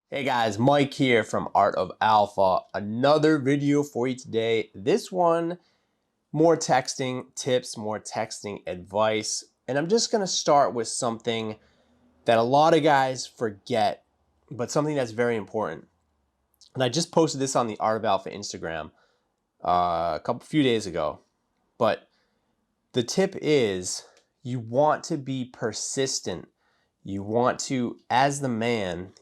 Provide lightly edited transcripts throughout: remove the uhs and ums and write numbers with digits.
Hey guys, Mike here from Art of Alpha. Another video for you today. This one, more texting tips, more texting advice. And I'm just gonna start with something that a lot of guys forget, but something that's very important. And I just posted this on the Art of Alpha Instagram a few days ago. But the tip is you want to be persistent. You want to, as the man,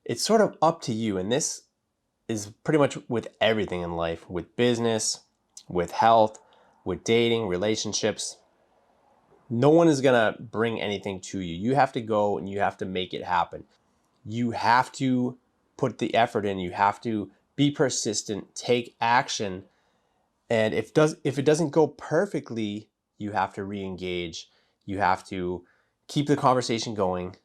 it's sort of up to you. And this is pretty much with everything in life, with business, with health, with dating, relationships. No one is going to bring anything to you. You have to go and you have to make it happen. You have to put the effort in. You have to be persistent, take action. And if it doesn't go perfectly, you have to re-engage. You have to keep the conversation going.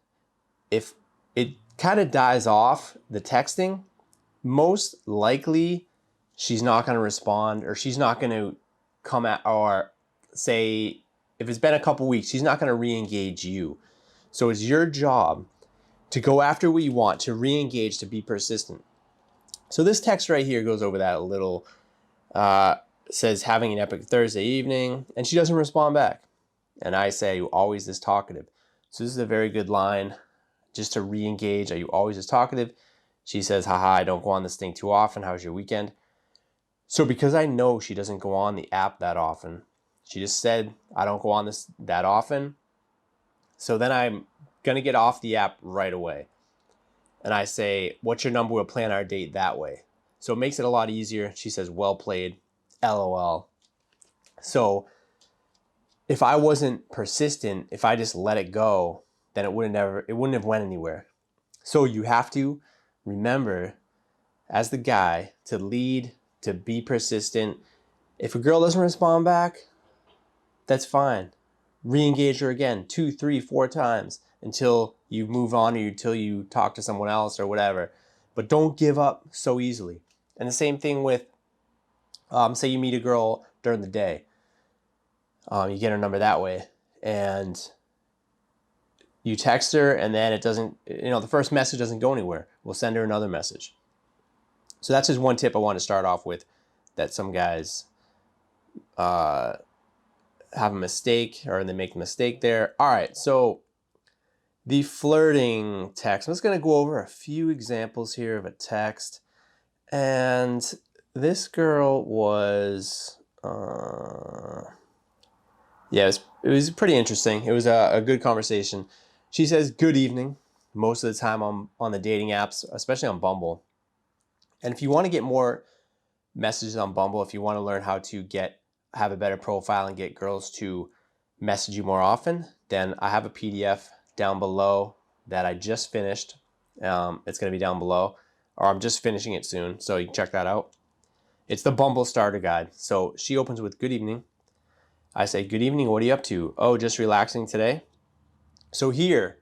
If it kind of dies off, the texting, most likely she's not going to respond, or she's not going to come at, or say, if it's been a couple weeks, she's not going to re-engage you. So it's your job to go after what you want, to re-engage, to be persistent. So this text right here goes over that a little. Says having an epic Thursday evening, and she doesn't respond back. And I say, are you always this talkative? So this is a very good line just to re-engage. Are you always this talkative? She says, haha, I don't go on this thing too often. How's your weekend? So because I know she doesn't go on the app that often, she just said, I don't go on this that often. So then I'm going to get off the app right away. And I say, what's your number? We'll plan our date that way. So it makes it a lot easier. She says, well played, LOL. So if I wasn't persistent, if I just let it go, then it wouldn't have went anywhere. So you have to remember, as the guy, to lead, to be persistent. If a girl doesn't respond back, that's fine. Re-engage her again 2, 3, 4 times until you move on, or until you talk to someone else or whatever. But don't give up so easily. And the same thing with, say you meet a girl during the day. You get her number that way, and you text her, and then it doesn't, the first message doesn't go anywhere. We'll send her another message. So that's just one tip I want to start off with, that some guys have a mistake, or they make a mistake there. All right, so the flirting text. I'm just going to go over a few examples here of a text. And this girl was, it was pretty interesting. It was a good conversation. She says, good evening, most of the time on the dating apps, especially on Bumble. And if you want to get more messages on Bumble, if you want to learn how to have a better profile and get girls to message you more often, then I have a PDF down below that I just finished. It's going to be down below, or I'm just finishing it soon, so you can check that out. It's the Bumble Starter Guide. So she opens with, good evening. I say, good evening, what are you up to? Oh, just relaxing today. So here,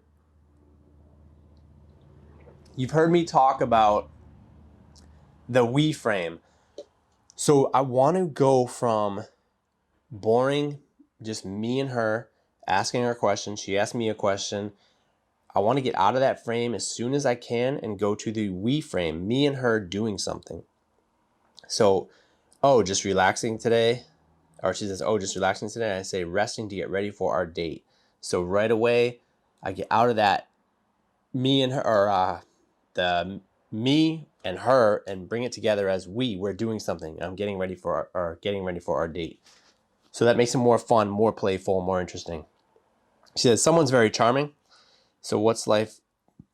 you've heard me talk about the we frame. So I want to go from boring, just me and her asking her questions. She asked me a question. I want to get out of that frame as soon as I can and go to the we frame, me and her doing something. So, oh, just relaxing today. Or she says, oh, just relaxing today. And I say, resting to get ready for our date. So right away, I get out of that me and her, or the me and her, and bring it together as we're doing something. I'm getting ready for our date. So that makes it more fun, more playful, more interesting. She says, someone's very charming. So what's life?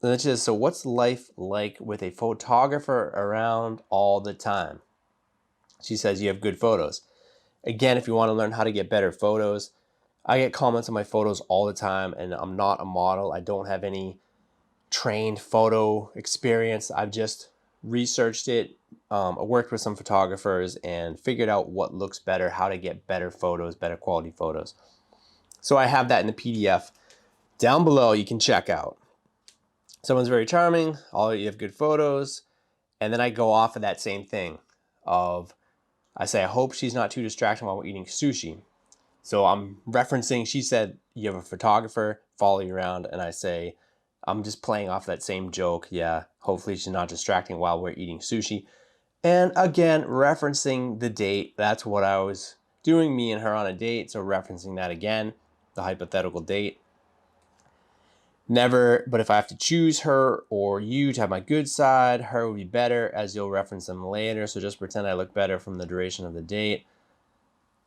And then she says, so what's life like with a photographer around all the time? She says, you have good photos. Again, if you want to learn how to get better photos, I get comments on my photos all the time, and I'm not a model. I don't have any trained photo experience. I've just researched it. I worked with some photographers and figured out what looks better, how to get better photos, better quality photos. So I have that in the PDF down below. You can check out. Someone's very charming. You have good photos. And then I go off of that same thing of, I say, I hope she's not too distracted while we're eating sushi. So I'm referencing, she said, you have a photographer follow you around. And I say, I'm just playing off that same joke. Yeah, hopefully she's not distracting while we're eating sushi. And again, referencing the date. That's what I was doing, me and her on a date. So referencing that again, the hypothetical date. Never, but if I have to choose her or you to have my good side, her would be better, as you'll reference them later. So just pretend I look better from the duration of the date.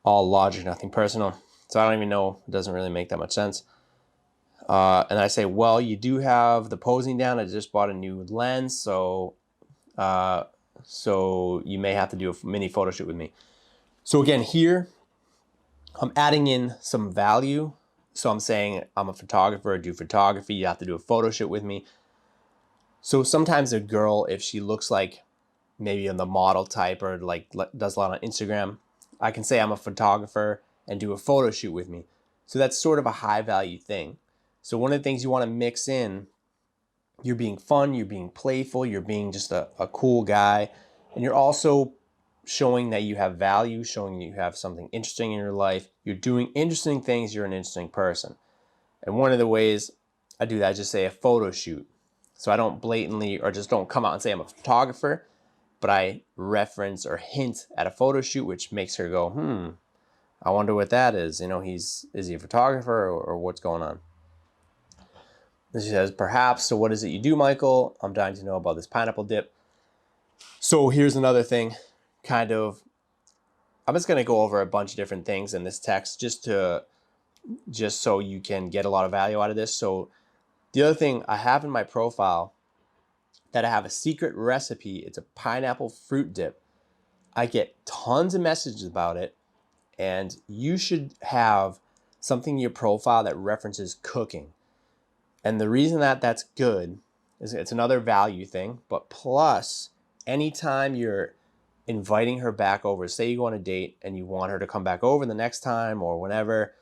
All logic, nothing personal. So I don't even know. It doesn't really make that much sense. And I say, well, you do have the posing down. I just bought a new lens, so you may have to do a mini photo shoot with me. So again, here I'm adding in some value. So I'm saying I'm a photographer, I do photography. You have to do a photo shoot with me. So sometimes a girl, if she looks like maybe in the model type or like does a lot on Instagram, I can say I'm a photographer and do a photo shoot with me. So that's sort of a high value thing. So one of the things you want to mix in, you're being fun, you're being playful, you're being just a cool guy, and you're also showing that you have value, showing you have something interesting in your life. You're doing interesting things, you're an interesting person. And one of the ways I do that is just say a photo shoot. So I don't blatantly or just don't come out and say I'm a photographer, but I reference or hint at a photo shoot, which makes her go, I wonder what that is. You know, is he a photographer or what's going on? And she says, perhaps. So what is it you do, Michael? I'm dying to know about this pineapple dip. So here's another thing, I'm just going to go over a bunch of different things in this text just so you can get a lot of value out of this. So the other thing I have in my profile that I have a secret recipe. It's a pineapple fruit dip. I get tons of messages about it, and you should have something in your profile that references cooking. And the reason that that's good is it's another value thing, but plus anytime you're inviting her back over, say you go on a date and you want her to come back over the next time or whenever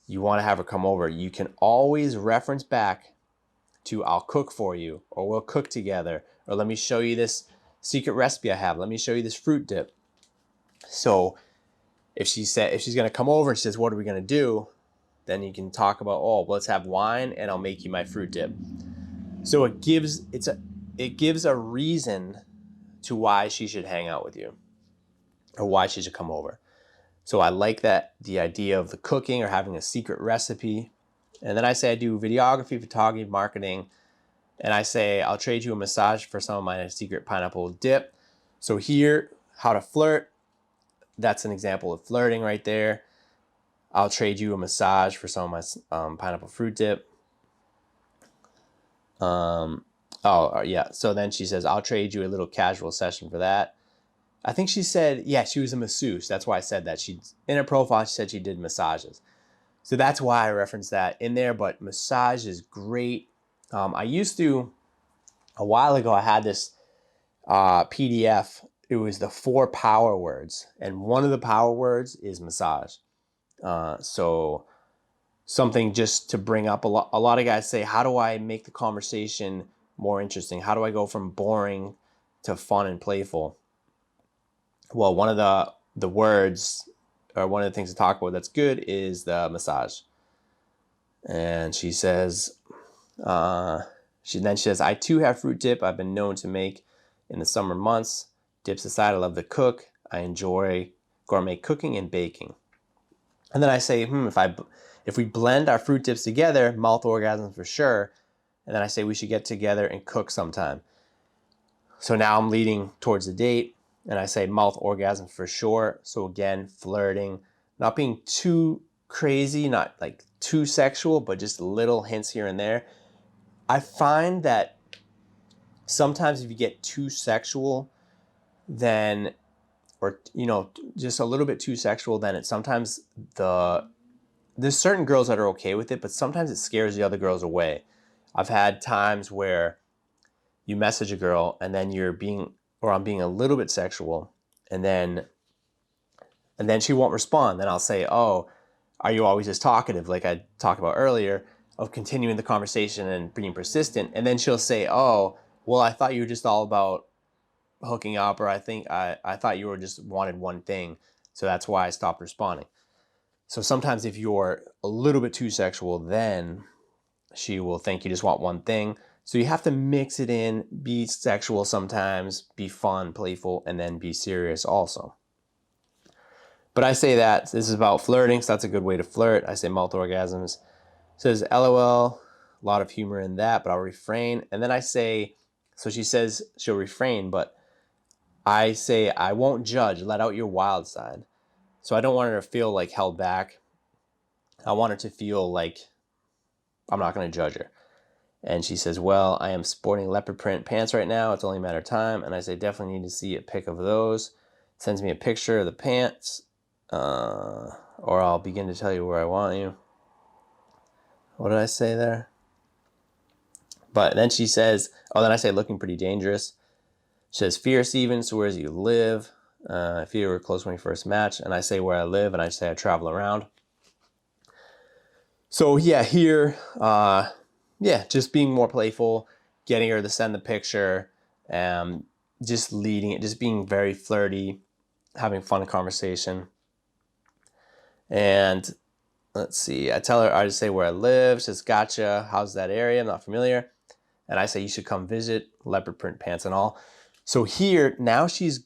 you want to have her come over, you can always reference back to I'll cook for you, or we'll cook together, or let me show you this secret recipe I have. Let me show you this fruit dip. So if she's going to come over and she says, what are we going to do? Then you can talk about, let's have wine and I'll make you my fruit dip. So it gives a reason to why she should hang out with you or why she should come over. So I like that, the idea of the cooking or having a secret recipe. And then I say I do videography, photography, marketing. And I say I'll trade you a massage for some of my secret pineapple dip. So here, how to flirt. That's an example of flirting right there. I'll trade you a massage for some of my pineapple fruit dip. Yeah. So then she says, I'll trade you a little casual session for that. I think she said, she was a masseuse. That's why I said that. In her profile, she said she did massages. So that's why I referenced that in there. But massage is great. I used to, a while ago, I had this PDF. It was the 4 power words. And one of the power words is massage. So something just to bring up, a lot of guys say, how do I make the conversation more interesting? How do I go from boring to fun and playful? Well, one of the words, or one of the things to talk about that's good is the massage. And she says, she says, I too have fruit dip I've been known to make in the summer months. Dips aside, I love to cook. I enjoy gourmet cooking and baking. And then I say, if we blend our fruit dips together, mouth orgasm for sure. And then I say we should get together and cook sometime. So now I'm leading towards the date, and I say mouth orgasm for sure. So again, flirting, not being too crazy, not like too sexual, but just little hints here and there. I find that sometimes if you get too sexual, then, or, just a little bit too sexual, then sometimes there's certain girls that are okay with it, but sometimes it scares the other girls away. I've had times where you message a girl and then I'm being a little bit sexual, and then she won't respond. Then I'll say, oh, are you always just talkative, like I talked about earlier, of continuing the conversation and being persistent? And then she'll say, oh, well, I thought you were just all about hooking up, or I thought you were just wanted one thing, so that's why I stopped responding. So sometimes if you're a little bit too sexual, then she will think you just want one thing. So you have to mix it in, be sexual sometimes, be fun, playful, and then be serious also. But I say that this is about flirting, so that's a good way to flirt. I say mouth orgasms. It says LOL, a lot of humor in that, but I'll refrain. And then I say, so she says she'll refrain, but I say I won't judge, let out your wild side. So I don't want her to feel like held back. I want her to feel like I'm not going to judge her. And she says, well, I am sporting leopard print pants right now. It's only a matter of time. And I say, definitely need to see a pic of those. Sends me a picture of the pants. Or I'll begin to tell you where I want you. What did I say there? But then she says, oh, then I say looking pretty dangerous. She says, fierce even, so where do you live? If you were close when we first matched. And I say where I live, and I say I travel around. So yeah, here, just being more playful, getting her to send the picture, just leading it, just being very flirty, having fun conversation. And let's see, I tell her, I just say where I live. She says, gotcha, how's that area? I'm not familiar. And I say, you should come visit, leopard print pants and all. So here, now she's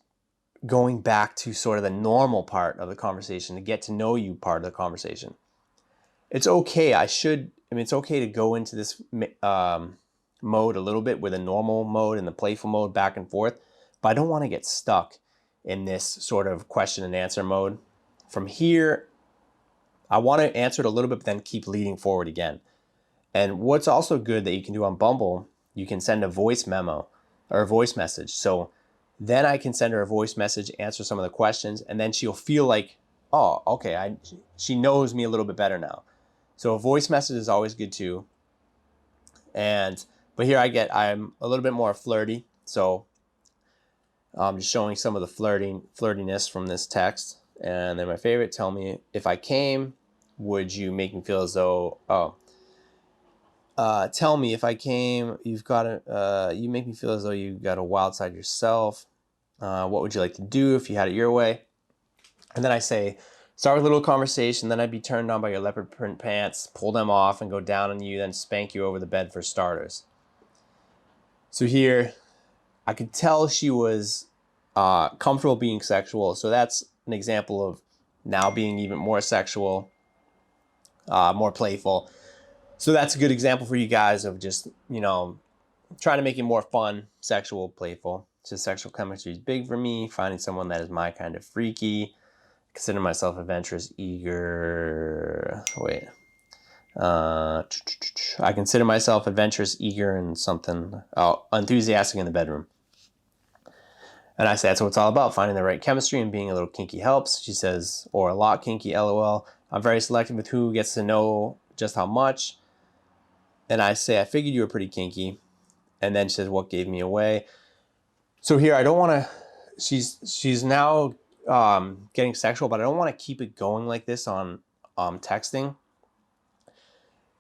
going back to sort of the normal part of the conversation, the get to know you part of the conversation. It's okay. It's okay to go into this mode a little bit with a normal mode and the playful mode back and forth, but I don't want to get stuck in this sort of question and answer mode. From here, I want to answer it a little bit, but then keep leading forward again. And what's also good that you can do on Bumble, you can send a voice memo or a voice message. So then I can send her a voice message, answer some of the questions, and then she'll feel like, oh, okay, she knows me a little bit better now. So a voice message is always good too. But here I'm a little bit more flirty. So I'm just showing some of the flirtiness from this text. And then my favorite, tell me if I came, would you make me feel as though, tell me if I came, you make me feel as though you got a wild side yourself. What would you like to do if you had it your way? And then I say, start with a little conversation, then I'd be turned on by your leopard print pants, pull them off and go down on you, then spank you over the bed for starters. So here, I could tell she was comfortable being sexual. So that's an example of now being even more sexual, more playful. So that's a good example for you guys of just, trying to make it more fun, sexual, playful. So sexual chemistry is big for me. Finding someone that is my kind of freaky. Consider myself adventurous, eager. I consider myself adventurous, eager, and enthusiastic in the bedroom. And I say that's what it's all about, finding the right chemistry and being a little kinky helps. She says, or a lot kinky, LOL. I'm very selective with who gets to know just how much. And I say, I figured you were pretty kinky. And then she says, what gave me away? So here, I don't want to, she's now getting sexual, but I don't want to keep it going like this on texting.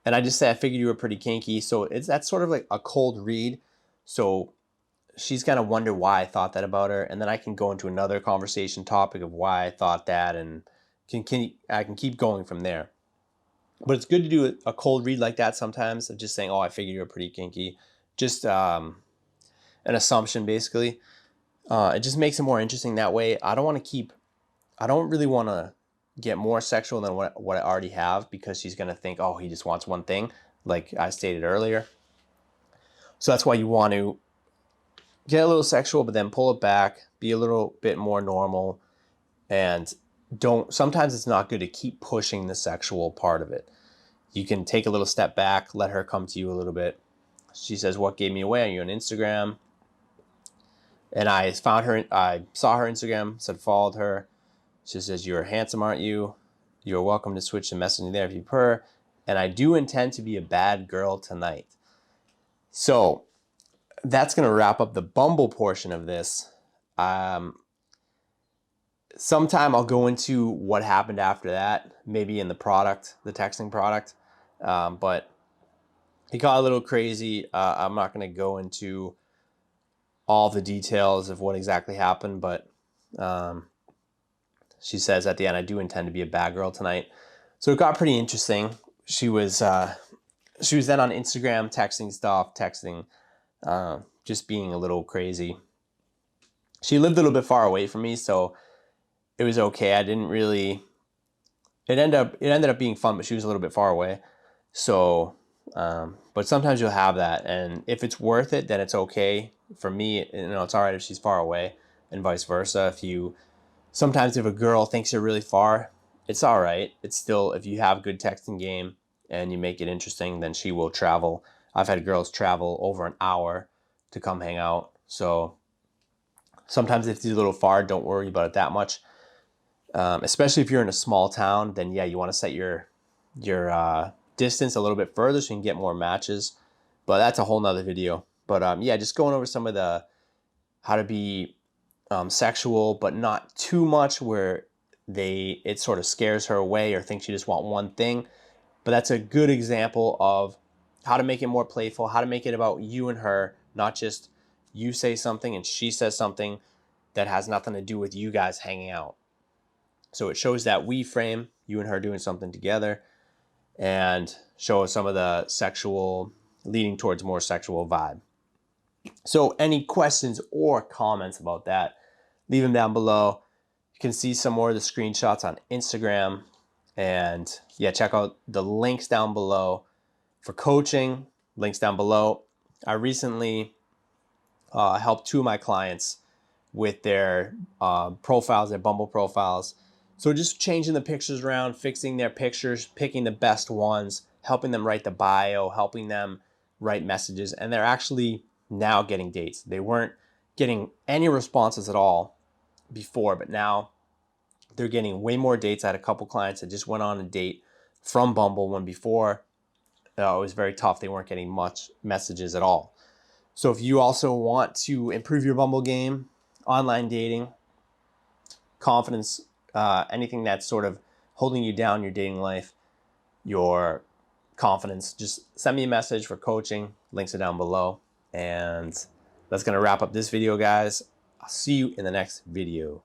And I just say, I figured you were pretty kinky. So that's sort of like a cold read. So she's going to wonder why I thought that about her. And then I can go into another conversation topic of why I thought that. And I can keep going from there. But it's good to do a cold read like that sometimes of just saying, oh, I figured you were pretty kinky. Just an assumption, basically. It just makes it more interesting that way. I don't really want to get more sexual than what I already have, because she's going to think, oh, he just wants one thing, like I stated earlier. So that's why you want to get a little sexual, but then pull it back, be a little bit more normal, and sometimes it's not good to keep pushing the sexual part of it. You can take a little step back, let her come to you a little bit. She says, what gave me away? Are you on Instagram? And I saw her Instagram, said followed her. She says, you're handsome, aren't you? You're welcome to switch the messaging there if you prefer. And I do intend to be a bad girl tonight. So that's going to wrap up the Bumble portion of this. Sometime I'll go into what happened after that, maybe in the texting product. But it got a little crazy. I'm not going to go into all the details of what exactly happened, but she says at the end, I do intend to be a bad girl tonight. So it got pretty interesting. She was she was then on Instagram texting stuff, just being a little crazy. She lived a little bit far away from me, so it was okay. I didn't really. It ended up being fun, but she was a little bit far away. So, but sometimes you'll have that, and if it's worth it, then it's okay. For me, it's all right if she's far away, and vice versa. Sometimes if a girl thinks you're really far, it's all right. It's still, if you have good texting game and you make it interesting, then she will travel. I've had girls travel over an hour to come hang out. So sometimes if it's a little far, don't worry about it that much. Especially if you're in a small town, then yeah, you want to set your distance a little bit further so you can get more matches. But that's a whole nother video. But yeah, just going over some of the how to be sexual, but not too much where it sort of scares her away or thinks you just want one thing. But that's a good example of how to make it more playful, how to make it about you and her, not just you say something and she says something that has nothing to do with you guys hanging out. So it shows that we frame, you and her doing something together, and show some of the sexual, leading towards more sexual vibe. So any questions or comments about that, leave them down below. You can see some more of the screenshots on Instagram. And yeah, check out the links down below for coaching, links down below. I recently helped 2 of my clients with their profiles, their Bumble profiles. So just changing the pictures around, fixing their pictures, picking the best ones, helping them write the bio, helping them write messages. And they're actually now getting dates. They weren't getting any responses at all before, but now they're getting way more dates. I had a couple clients that just went on a date from Bumble when before it was very tough. They weren't getting much messages at all. So if you also want to improve your Bumble game, online dating, confidence, anything that's sort of holding you down, your dating life, your confidence, just send me a message for coaching. Links are down below. And that's going to wrap up this video, guys. I'll see you in the next video.